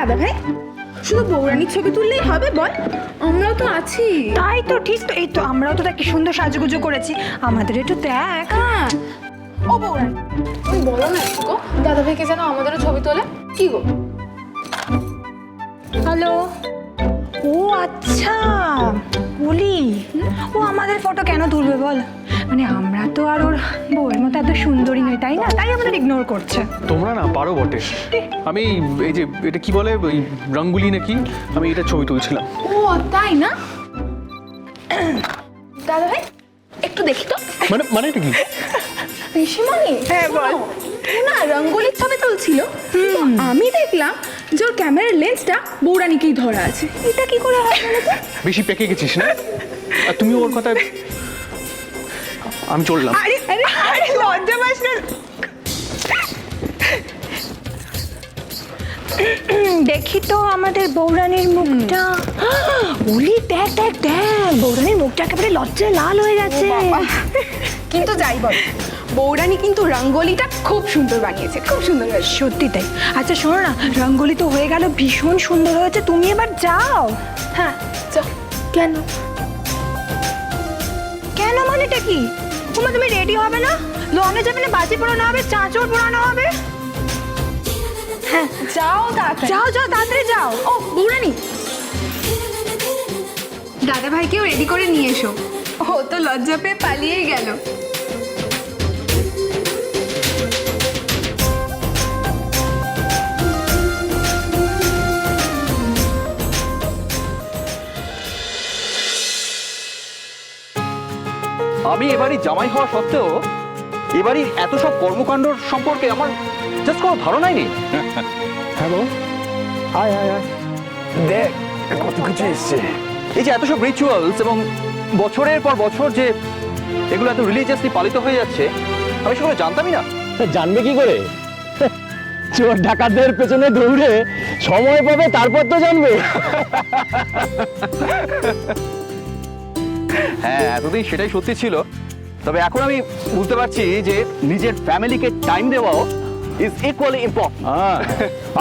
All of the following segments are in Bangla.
দাদা ভাই শুধু বৌরানির ছবি তুললেই হবে বল? আমরাও তো আছি। তাই তো, ঠিক তো, এই তো আমরাও তো কি সুন্দর সাজুগুজু করেছি, আমাদের একটু দেখ। ও বৌরানি তুমি বলো না একটু গো, দাদা ভাইকে যেন আমাদেরও ছবি তোলে। কি গো? হ্যালো, ও আচ্ছা বলি, ও আমাদের ফটো কেন তুলবে বল? মানে আমরা তো আর ওর বউয়ের মতো এত সুন্দরী নই, তাই না? তাই আমাদের ইগনোর করছে। তোমরা না পারো বটে। আমি এই যে এটা কি বলে ওই রঙ্গুলি নাকি, আমি এটা ছবি তুলছিলাম। ও তাই না? দাদা ভাই একটু দেখি তো। মানে এটা কি? ঋষিমণি হ্যাঁ বল। না রঙ্গোলির ছবি তুলছিল, কিন্তু আমি দেখলাম যে ওর ক্যামেরার লেন্সটা বৌরানিকেই ধরা আছে। এটা কি করে হয় বলো তো? বেশি পেকে গেছিস না? আর তুমি ওর কথায় আমি চললাম। আরে আরে আরে লজ্জা পাস না। দেখি তো আমাদের বৌরানির মুখটা। বলি দেখ দেখ দেখ, বৌরানির মুখটা একেবারে লজ্জায় লাল হয়ে গেছে। কিন্তু যাই বল, বৌরানি কিন্তু রঙ্গোলিটা খুব সুন্দর বানিয়েছে, খুব সুন্দর হয়েছে। সত্যি তাই। আচ্ছা শোনো না, রঙ্গোলি তো হয়ে গেল, ভীষণ সুন্দর হয়েছে, তুমি এবার যাও। হ্যাঁ চল। কেন? কেন মানেটা কি? তুমি রেডি হবে না? লঙে যাবে না, বাজি পড়ানো হবে, চাঁচর পড়ানো হবে। হ্যাঁ যাও তাড়াতাড়ি। যাও যাও তাড়াতাড়ি যাও। ও বৌরানি, দাদা ভাইকেও রেডি করে নিয়ে এসো, ও তো লজ্জা পেয়ে পালিয়েই গেল। আমি এবারই জামাই হওয়া সত্ত্বেও এবারই এত সব কর্মকাণ্ড সম্পর্কে আমার জাস্ট কোনো ধারণাই নেই। হ্যালো, আয় আয় আয়, দেখ কত কিছু এসছে। এই যে এত সব রিচুয়ালস এবং বছরের পর বছর যে এগুলো এত রিলিজিয়াসলি পালিত হয়ে যাচ্ছে, আমি সেগুলো জানতামই না। জানবে কি করে? চোর ডাকাতদের পেছনে দৌড়ে সময় পাবে, তারপর তো জানবে। হ্যাঁ, এতদিন সেটাই সত্যি ছিল, তবে এখন আমি বুঝতে পারছি যে নিজের ফ্যামিলিকে টাইম দেওয়াও ইজ ইকুয়ালি ইম্পর্টেন্ট।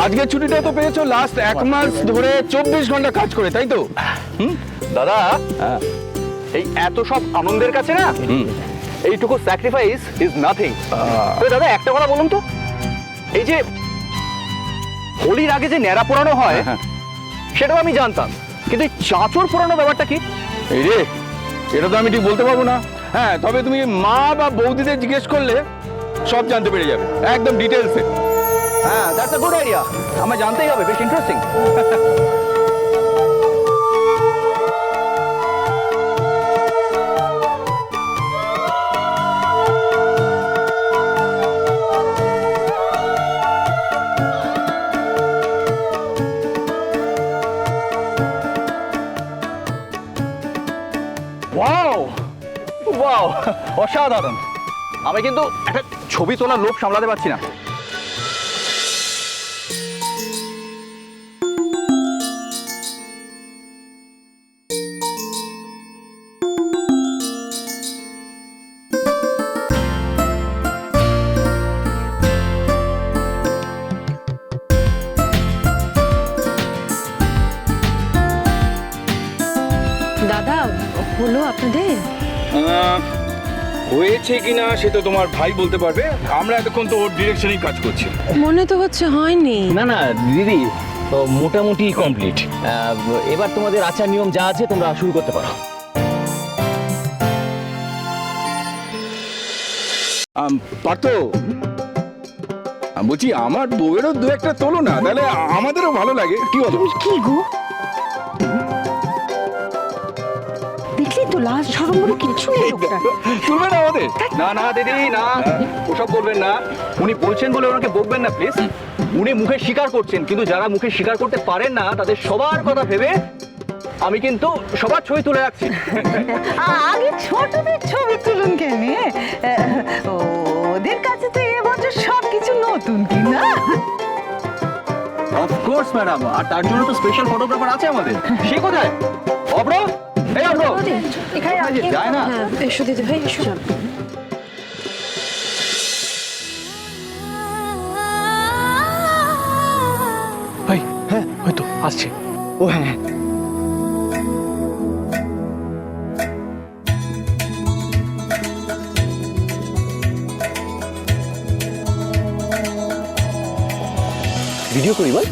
আজকের ছুটিটা তো পেয়েছো লাস্ট 1 মাস ধরে 24 ঘন্টা কাজ করে, তাই তো? দাদা, এই এত সব আনন্দের কাছে না এইটুকু স্যাক্রিফাইস ইজ নাথিং। দাদা একটা কথা বলুন তো, এই যে হোলির আগে যে ন্যাড়া পোড়ানো হয় সেটাও আমি জানতাম, কিন্তু এই চাঁচর পোড়ানো ব্যাপারটা কি? এই রে, এটা তো আমি ঠিক বলতে পারবো না। হ্যাঁ, তবে তুমি মা বা বৌদিদের জিজ্ঞেস করলে সব জানতে পেরে যাবে একদম ডিটেলসে। হ্যাঁ, দ্যাটস আ গুড আইডিয়া, আমার জানতেই হবে, বেশ ইন্টারেস্টিং। ওয়াও ওয়াও, অসাধারণ। আমি কিন্তু একটা ছবি তোলার লোভ সামলাতে পারছি না। দাদা হলো আপনাদের? হয়েছে কিনা সে তো তোমার ভাই বলতে পারবে, আমরা এতক্ষণ তো ওর ডিরেকশনেই কাজ করছি। মনে তো হচ্ছে হয়নি। না না দিদি, মোটামুটি কমপ্লিট। এবার তোমাদের আচার নিয়ম যা আছে তোমরা শুরু করতে পারো। পার্থ, আমি বলছি আমার বউয়েরও দু একটা তোলো না, তাহলে আমাদেরও ভালো লাগে, কি বলো? কি গো দেখলি তো লাশ সরম বলে কিচ্ছু নেই লোকটার। তুলবে না আমাদের? না না দিদি না, ওসব বলবেন না। উনি বলছেন বলে ওনাকে বকবেন না প্লিজ। উনি মুখে স্বীকার করছেন, কিন্তু যারা মুখে স্বীকার করতে পারেন না তাদের সবার কথা ভেবে আমি কিন্তু সবার ছবি তুলে রাখছি। আগে ছোটদের ছবি তুলুন কেন, ওদের কাছে তো এবছর সব কিছু নতুন কিনা। অফকোর্স ম্যাডাম, আর তার জন্য তো স্পেশাল ফটোগ্রাফার আছে আমাদের। সে কোথায়? অব্র, এই অব্র, যায় না। হ্যাঁ এসো দিদি ভাই এসো। ভাই হ্যাঁ হয়তো আসছে। ও হ্যাঁ, ভিডিও করি বল।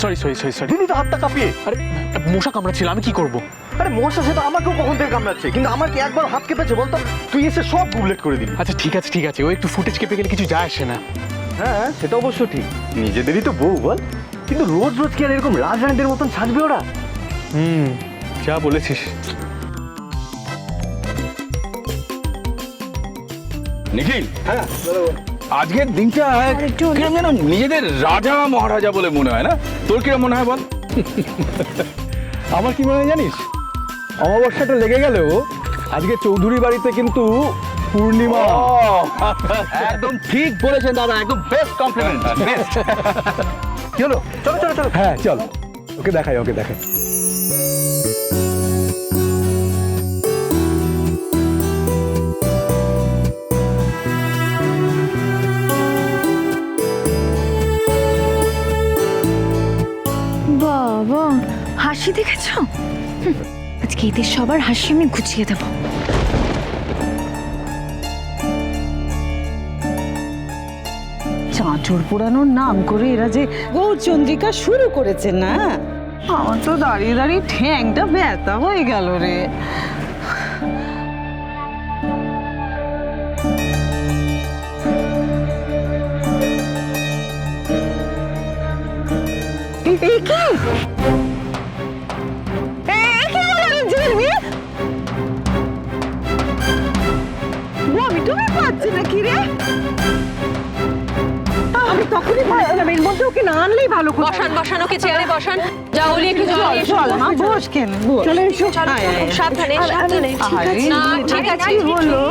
Sorry sorry sorry sorry. দিদি তো হাতটা কাঁপিয়ে। আরে মশা কামড়াচ্ছিল, আমি কি করব? আরে মশা সে তো আমাকেও কখন থেকে কামড়াচ্ছে, কিন্তু আমার কি একবার হাত কেঁপেছে বলতো? তুই এসে সব ডুবলেট করে দিলি। আচ্ছা ঠিক আছে ঠিক আছে, ও একটু ফুটেজ কেঁপে গেলে কিছু যায় আসে না। হ্যাঁ সেটা অবশ্য ঠিক, নিজেদেরই তো বউ বল, কিন্তু রোজ রোজ কি আর এরকম রাজরানীদের মতন সাজবে ওরা? যা বলেছিস। নিখিল, হ্যাঁ আজকের দিনটা কিরম যেন নিজেদের রাজা মহারাজা বলে মনে হয় না? তোর কিরম মনে হয় বল? আমার কি মনে হয় জানিস, অমাবস্যাটা লেগে গেলেও আজকে চৌধুরী বাড়িতে কিন্তু পূর্ণিমা। একদম ঠিক বলেছেন দাদা, একদম বেস্ট কমপ্লিমেন্ট, বেস্ট। কি হলো? চলো চলো চলো। হ্যাঁ চল, ওকে দেখাই ওকে দেখাই। বাবা হাসি দেখেছ? আজকে এদের সবার হাসি আমি গুছিয়ে দেবো। চাঁচড় পোড়ানোর নাম করে এরা যে গৌরচন্দ্রিকা শুরু করেছে না, আমার তো দাঁড়িয়ে দাঁড়িয়ে ঠ্যাংটা ব্যথা হয়ে গেল রে। আমি তুমি পাচ্ছি না কি রে? আমি তখনই ভাবলাম এর মধ্যে ওকে না আনলেই ভালো। বসান বসান ওকে চেয়ারে বসান। যা ওলি একটু জল নিয়ে এসো। চল মা বস কেন, চলে এসো। সাবধানে সাবধানে। না ঠিক আছে কি হলো?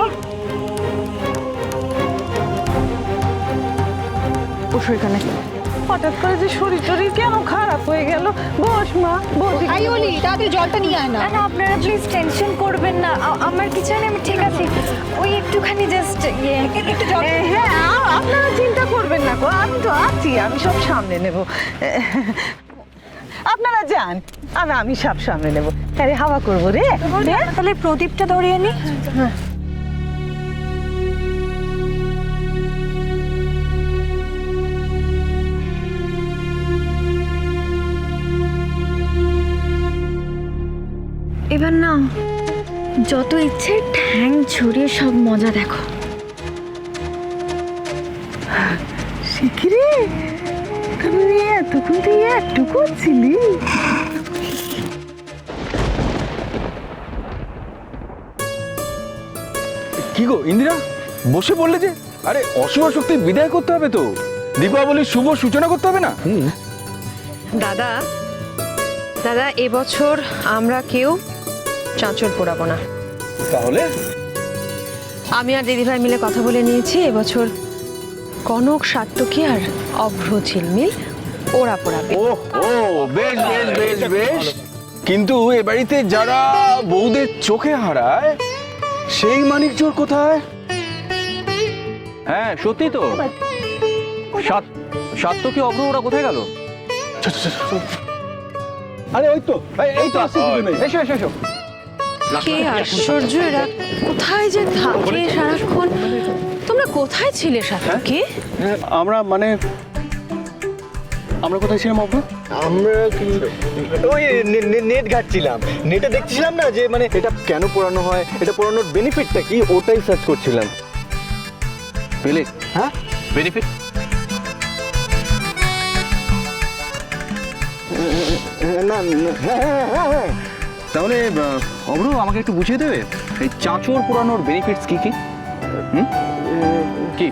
বসো এখানে। হঠাৎ করে যে শরীর টরীর কেন খারাপ হয়ে গেল? বস মা বস। তাড়াতাড়ি জলটা নিয়ে আয় না। না আপনারা প্লিজ টেনশন করবেন না, আমার কিছু নেই, আমি ঠিক আছি। ওই একটুখানি জাস্ট একটু জল। হ্যাঁ আপনারা চিন্তা করবেন না গো, আমি তো আছি, আমি সব সামনে নেব। আপনারা যান, আমি সব সামনে নেব। আরে হাওয়া করবো রে। তাহলে প্রদীপটা ধরিয়ে নি। এবার না যত ইচ্ছে ঠ্যাং ছড়িয়ে সব মজা দেখো। শিখিরে তুমি এতক্ষণ তুই একটু করছিলি? কি গো ইন্দিরা, বসে পড়লে যে? আরে অশুভ শক্তি বিদায় করতে হবে তো, দীপাবলির শুভ সূচনা করতে হবে না? দাদা দাদা এবছর আমরা কেউ চাঁচড় পোড়াবো না। তাহলে আমি আর দিদিভাই মিলে কথা বলে নিয়েছি, এবছর কনক সাত্তকী আর অভ্র ঝিলমিল ওরা পোড়াবে। ও ও বেশ বেশ বেশ বেশ, কিন্তু এ বাড়িতে যারা বউদের চোখে হারায় সেই মানিক জোর কোথায়? হ্যাঁ সত্যি তো, সাত্তকী অভ্র ওরা কোথায় গেল? আরে ওই তো এই তো আসছে দুজনেই। এসো এসো এসো। কে আশ্চর্য এরা, কোথায় যে থাকে সারাক্ষণ। তোমরা কোথায় ছিলে সাতকি? আমরা মানে আমরা কোথায় ছিলাম অব্র? আমরা কি ওই নেট ঘাটছিলাম, নেটে দেখছিলাম না যে মানে এটা কেন পোড়ানো হয়, এটা পোড়ানোর বেনিফিটটা কি, ওটাই সার্চ করছিলাম। পেলে হ্যাঁ বেনিফিট? না হ্যাঁ তাহলে অব্র আমাকে একটু বুঝিয়ে দেবে এই চাঁচর পোড়ানোর বেনিফিটস কি কি? কি